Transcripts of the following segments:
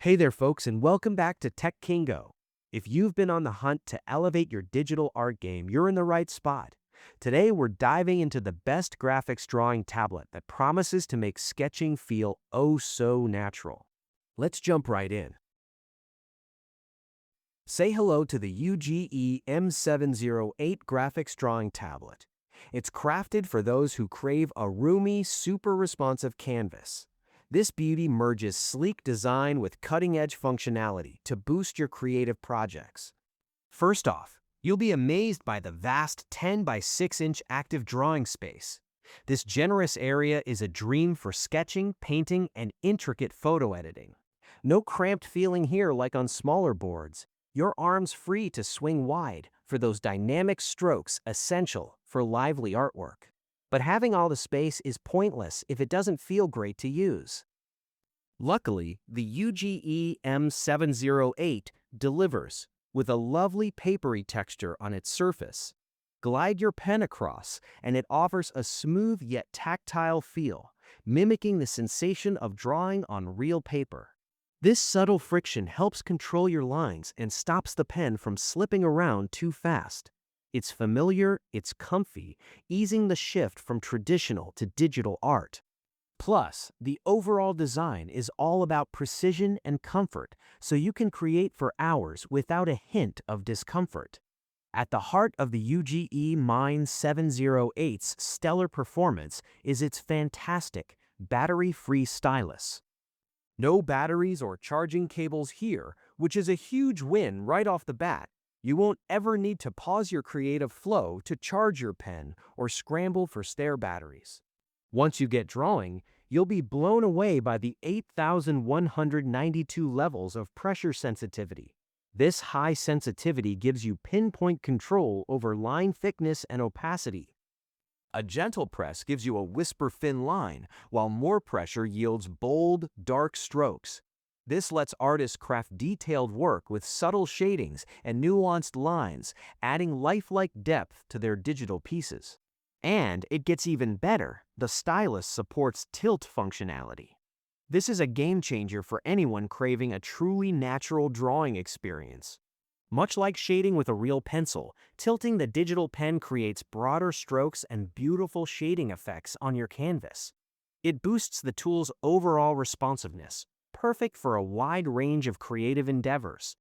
Hey there, folks, and welcome back to Tech Kingo. If you've been on the hunt to elevate your digital art game, you're in the right spot. Today, we're diving into the best graphics drawing tablet that promises to make sketching feel oh so natural. Let's jump right in. Say hello to the UGE M708 graphics drawing tablet. It's crafted for those who crave a roomy, super responsive canvas. This beauty merges sleek design with cutting-edge functionality to boost your creative projects. First off, you'll be amazed by the vast 10 by 6-inch active drawing space. This generous area is a dream for sketching, painting, and intricate photo editing. No cramped feeling here like on smaller boards. Your arms free to swing wide for those dynamic strokes essential for lively artwork. But having all the space is pointless if it doesn't feel great to use. Luckily, the UGE M708 delivers with a lovely papery texture on its surface. Glide your pen across, and it offers a smooth yet tactile feel, mimicking the sensation of drawing on real paper. This subtle friction helps control your lines and stops the pen from slipping around too fast. It's familiar, it's comfy, easing the shift from traditional to digital art. Plus, the overall design is all about precision and comfort, so you can create for hours without a hint of discomfort. At the heart of the UGE Mine 708's stellar performance is its fantastic, battery-free stylus. No batteries or charging cables here, which is a huge win right off the bat. You won't ever need to pause your creative flow to charge your pen or scramble for spare batteries. Once you get drawing, you'll be blown away by the 8,192 levels of pressure sensitivity. This high sensitivity gives you pinpoint control over line thickness and opacity. A gentle press gives you a whisper-thin line, while more pressure yields bold, dark strokes. This lets artists craft detailed work with subtle shadings and nuanced lines, adding lifelike depth to their digital pieces. And it gets even better. The stylus supports tilt functionality. This is a game changer for anyone craving a truly natural drawing experience. Much like shading with a real pencil, tilting the digital pen creates broader strokes and beautiful shading effects on your canvas. It boosts the tool's overall responsiveness, perfect for a wide range of creative endeavors.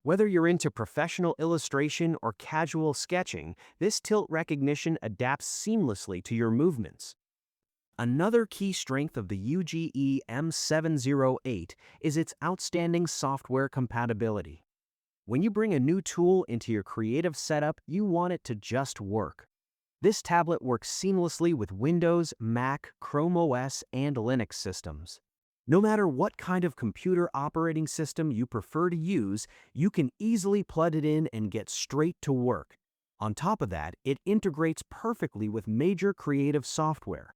Whether you're into professional illustration or casual sketching, this tilt recognition adapts seamlessly to your movements. Another key strength of the UGE M708 is its outstanding software compatibility. When you bring a new tool into your creative setup, you want it to just work. This tablet works seamlessly with Windows, Mac, Chrome OS, and Linux systems. No matter what kind of computer operating system you prefer to use, you can easily plug it in and get straight to work. On top of that, it integrates perfectly with major creative software.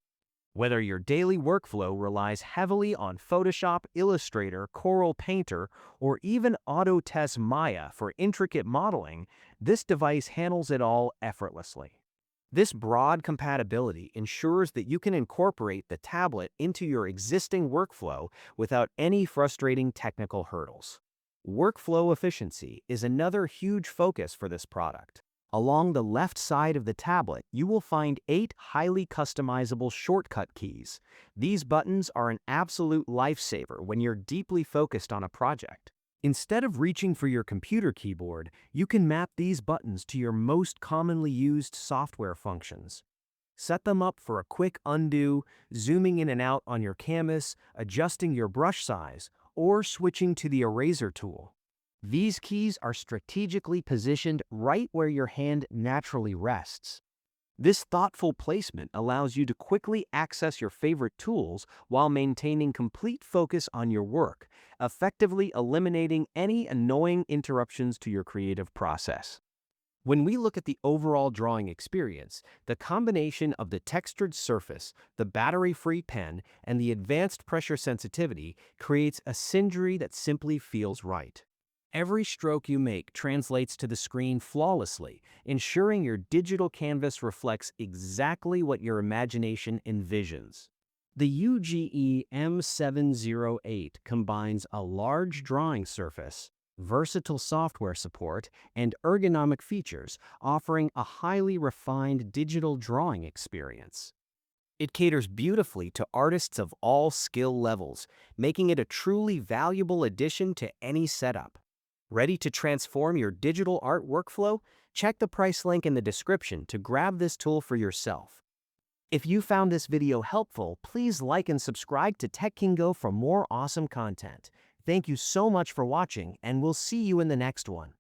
Whether your daily workflow relies heavily on Photoshop, Illustrator, Corel Painter, or even Autodesk Maya for intricate modeling, this device handles it all effortlessly. This broad compatibility ensures that you can incorporate the tablet into your existing workflow without any frustrating technical hurdles. Workflow efficiency is another huge focus for this product. Along the left side of the tablet, you will find 8 highly customizable shortcut keys. These buttons are an absolute lifesaver when you're deeply focused on a project. Instead of reaching for your computer keyboard, you can map these buttons to your most commonly used software functions. Set them up for a quick undo, zooming in and out on your canvas, adjusting your brush size, or switching to the eraser tool. These keys are strategically positioned right where your hand naturally rests. This thoughtful placement allows you to quickly access your favorite tools while maintaining complete focus on your work, effectively eliminating any annoying interruptions to your creative process. When we look at the overall drawing experience, the combination of the textured surface, the battery-free pen, and the advanced pressure sensitivity creates a synergy that simply feels right. Every stroke you make translates to the screen flawlessly, ensuring your digital canvas reflects exactly what your imagination envisions. The UGE M708 combines a large drawing surface, versatile software support, and ergonomic features, offering a highly refined digital drawing experience. It caters beautifully to artists of all skill levels, making it a truly valuable addition to any setup. Ready to transform your digital art workflow? Check the price link in the description to grab this tool for yourself. If you found this video helpful, please like and subscribe to Tech Kingo for more awesome content. Thank you so much for watching, and we'll see you in the next one.